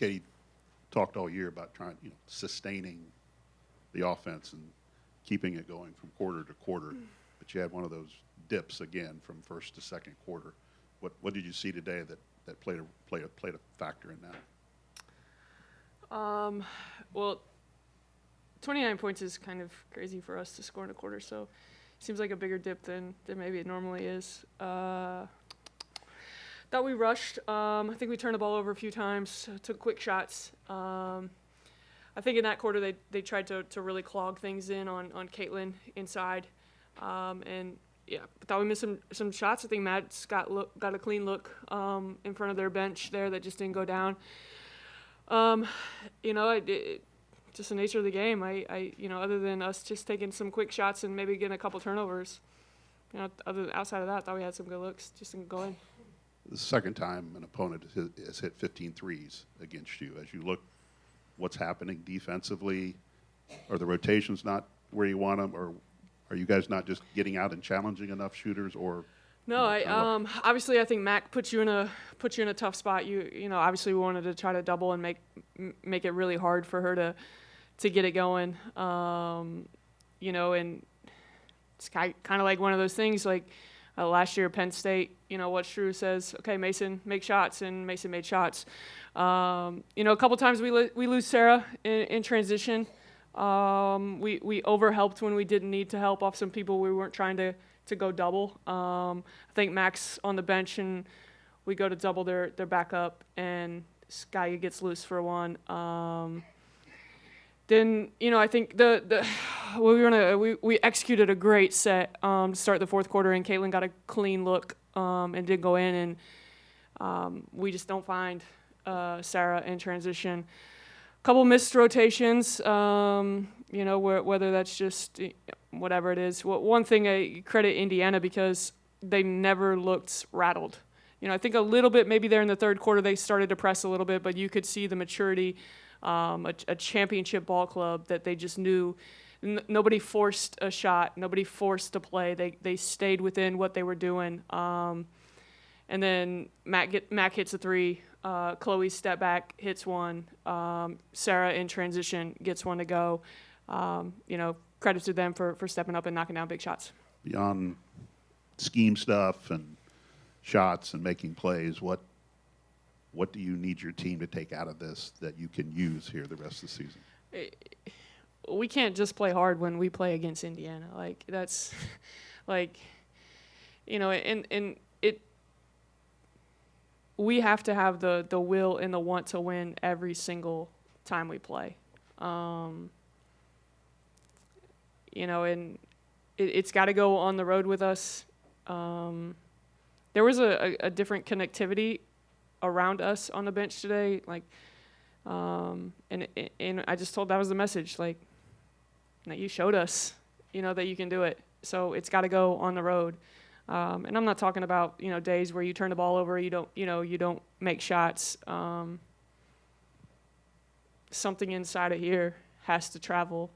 Katie talked all year about trying, sustaining the offense and keeping it going from quarter to quarter. But you had one of those dips again from first to second quarter. What did you see today that played a factor in that? Well, 29 points is kind of crazy for us to score in a quarter, so it seems like a bigger dip than maybe it normally is. Thought we rushed. I think we turned the ball over a few times, took quick shots. I think in that quarter they tried to really clog things in on Caitlin inside. And yeah, thought we missed some shots. I think Matt's got a clean look in front of their bench there that just didn't go down. Just the nature of the game. Other than us just taking some quick shots and maybe getting a couple turnovers, outside of that, I thought we had some good looks. Just didn't go in. The second time an opponent has hit 15 threes against you. As you look, what's happening defensively? Are the rotations not where you want them, or are you guys not just getting out and challenging enough shooters? Or no, obviously I think Mac puts you in a tough spot. Obviously we wanted to try to double and make it really hard for her to get it going. And it's kind of like one of those things like last year Penn State. What Shrew says, okay, Mason, make shots, and Mason made shots. A couple times we lose Sarah in transition. We overhelped when we didn't need to help off some people. We weren't trying to go double. I think Max on the bench, and we go to double their backup, and Skye gets loose for one. Then I think we executed a great set to start the fourth quarter, and Caitlin got a clean look and did go in, and we just don't find Sarah in transition. Couple missed rotations, whether that's just whatever it is. One thing I credit Indiana because they never looked rattled. I think a little bit maybe there in the third quarter they started to press a little bit, but you could see the maturity, a championship ball club that they just knew. Nobody forced a shot. Nobody forced a play. They stayed within what they were doing. And then Mac hits a three. Chloe step back, hits one. Sarah in transition gets one to go. Credit to them for stepping up and knocking down big shots. Beyond scheme stuff and shots and making plays, what do you need your team to take out of this that you can use here the rest of the season? We can't just play hard when we play against Indiana. That's and it. We have to have the will and the want to win every single time we play. And it's got to go on the road with us. There was a different connectivity around us on the bench today. And I just told that was the message. That you showed us, that you can do it. So it's got to go on the road. And I'm not talking about days where you turn the ball over, you don't make shots. Something inside of here has to travel,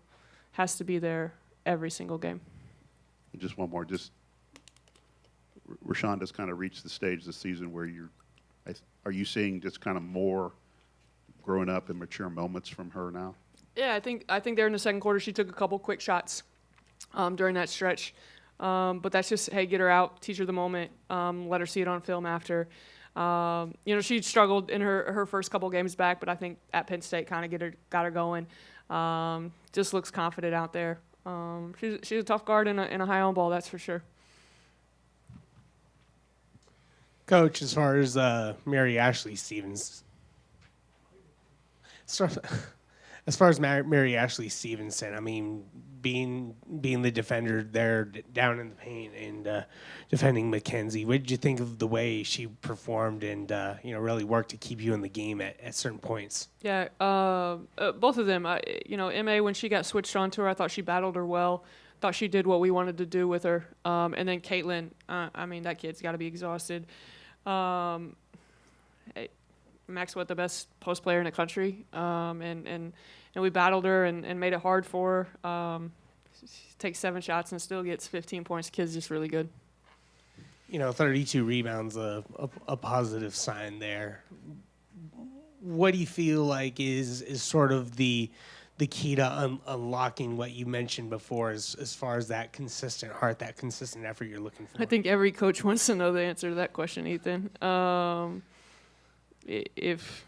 has to be there every single game. Just one more. Rashonda's kind of reached the stage this season where are you seeing just kind of more growing up and mature moments from her now? Yeah, I think there in the second quarter she took a couple quick shots during that stretch. But that's just, hey, get her out, teach her the moment, let her see it on film after. She struggled in her first couple games back, but I think at Penn State kind of got her going. Just looks confident out there. She's a tough guard and a high on ball, that's for sure. Coach, as far as Mary Ashley Stevens, as far as Mary Ashley Stevenson, I mean, being the defender there down in the paint and defending Mackenzie, what did you think of the way she performed and really worked to keep you in the game at certain points? Yeah, both of them. Ma, when she got switched onto her, I thought she battled her well. Thought she did what we wanted to do with her. And then Caitlin, that kid's got to be exhausted. Max was the best post player in the country, and we battled her and made it hard for her. She takes 7 shots and still gets 15 points. The kid's just really good. 32 rebounds, a positive sign there. what do you feel like is sort of the key to unlocking what you mentioned before, as far as that consistent heart, that consistent effort you're looking for? I think every coach wants to know the answer to that question, Ethan. If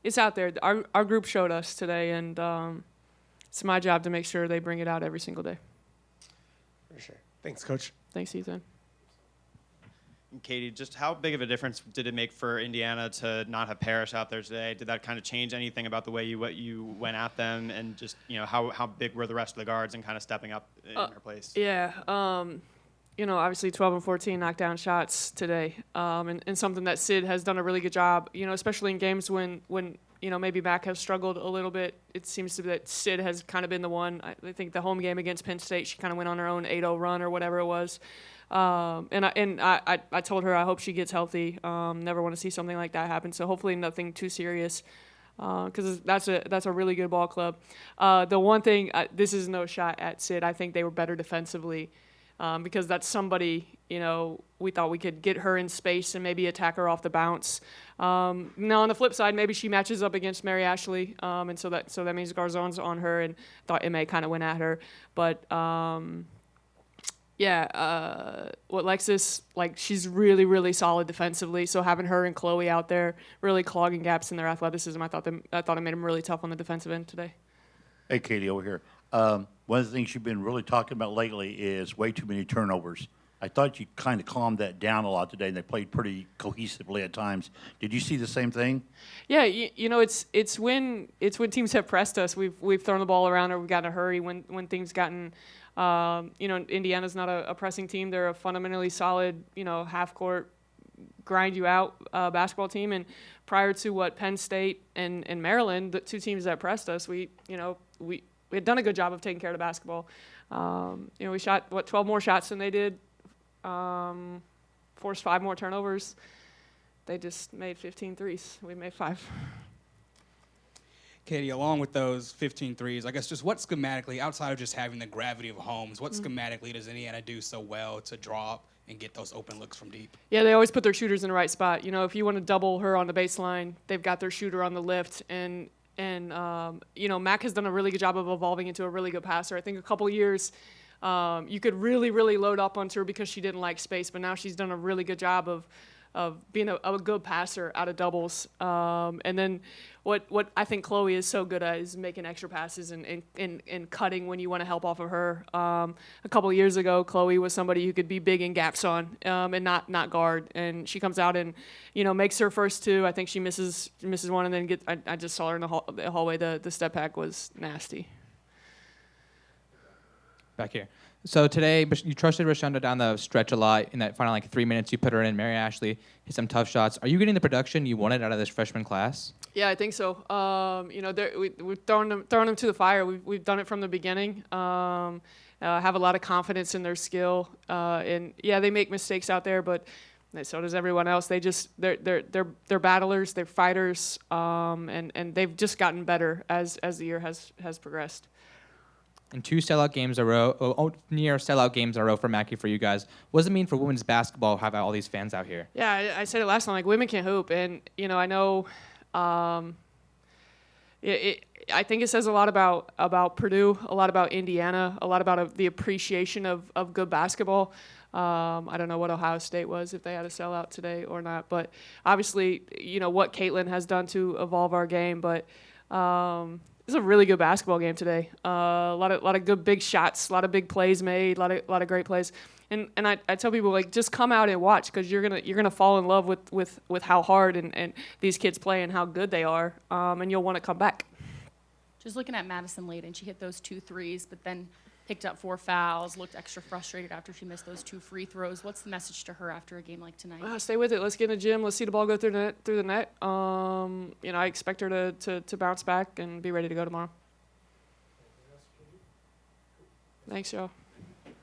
it's out there. Our group showed us today, and it's my job to make sure they bring it out every single day. For sure. Thanks, Coach. Thanks, Ethan. Katie, just how big of a difference did it make for Indiana to not have Parrish out there today? Did that kind of change anything about the way you went at them, and just how big were the rest of the guards and kind of stepping up in her place? Yeah, obviously 12 and 14 knockdown shots today, and something that Sid has done a really good job. Especially in games when maybe Mac has struggled a little bit. It seems to be that Sid has kind of been the one. I think the home game against Penn State, she kind of went on her own 8-0 run or whatever it was. And I told her I hope she gets healthy. Never want to see something like that happen. So hopefully nothing too serious, because that's a really good ball club. The one thing, this is no shot at Sid. I think they were better defensively, because that's somebody we thought we could get her in space and maybe attack her off the bounce. Now on the flip side, maybe she matches up against Mary Ashley, and so that means Garzon's on her, and thought Emma kind of went at her, but. What Lexus, she's really, really solid defensively. So having her and Chloe out there really clogging gaps in their athleticism, I thought it made them really tough on the defensive end today. Hey, Katie, over here. One of the things you've been really talking about lately is way too many turnovers. I thought you kind of calmed that down a lot today, and they played pretty cohesively at times. Did you see the same thing? Yeah, it's when teams have pressed us, we've thrown the ball around, or we've gotten in a hurry when things gotten. Indiana's not a pressing team. They're a fundamentally solid, half court, grind you out basketball team. And prior to what Penn State and Maryland, the two teams that pressed us, we had done a good job of taking care of the basketball. We shot 12 more shots than they did, forced 5 more turnovers. They just made 15 threes. We made 5. Katie, along with those 15 threes, I guess just what schematically, outside of just having the gravity of homes, what schematically does Indiana do so well to draw up and get those open looks from deep? Yeah, they always put their shooters in the right spot. If you want to double her on the baseline, they've got their shooter on the lift. And Mac has done a really good job of evolving into a really good passer. I think a couple years you could really, really load up onto her because she didn't like space, but now she's done a really good job of being a good passer out of doubles. And then what I think Chloe is so good at is making extra passes and cutting when you want to help off of her. A couple of years ago, Chloe was somebody who could be big in gaps on and not guard. And she comes out and makes her first 2. I think she misses one, and then I just saw her in the hallway. The step back was nasty. Back here. So today, you trusted Rashonda down the stretch a lot. In that final 3 minutes, you put her in. Mary Ashley hit some tough shots. Are you getting the production you wanted out of this freshman class? Yeah, I think so. We've thrown them to the fire. We've done it from the beginning. Have a lot of confidence in their skill. And yeah, they make mistakes out there, but so does everyone else. They're battlers, they're fighters, and they've just gotten better as the year has progressed. And 2 sellout games in a row, near sellout games in a row for Mackey for you guys. What does it mean for women's basketball to have all these fans out here? Yeah, I said it last time. Women can hoop, and I know. I think it says a lot about Purdue, a lot about Indiana, a lot about the appreciation of good basketball. I don't know what Ohio State was, if they had a sellout today or not, but obviously, what Caitlin has done to evolve our game. But it's a really good basketball game today. A lot of good big shots, a lot of big plays made, a lot of great plays. And I tell people, just come out and watch, because you're gonna fall in love with how hard and these kids play and how good they are, and you'll want to come back. Just looking at Madison Layden, she hit those 2 threes, but then picked up 4 fouls, looked extra frustrated after she missed those 2 free throws. What's the message to her after a game like tonight? Stay with it. Let's get in the gym. Let's see the ball go through the net. I expect her to bounce back and be ready to go tomorrow. Thanks, y'all.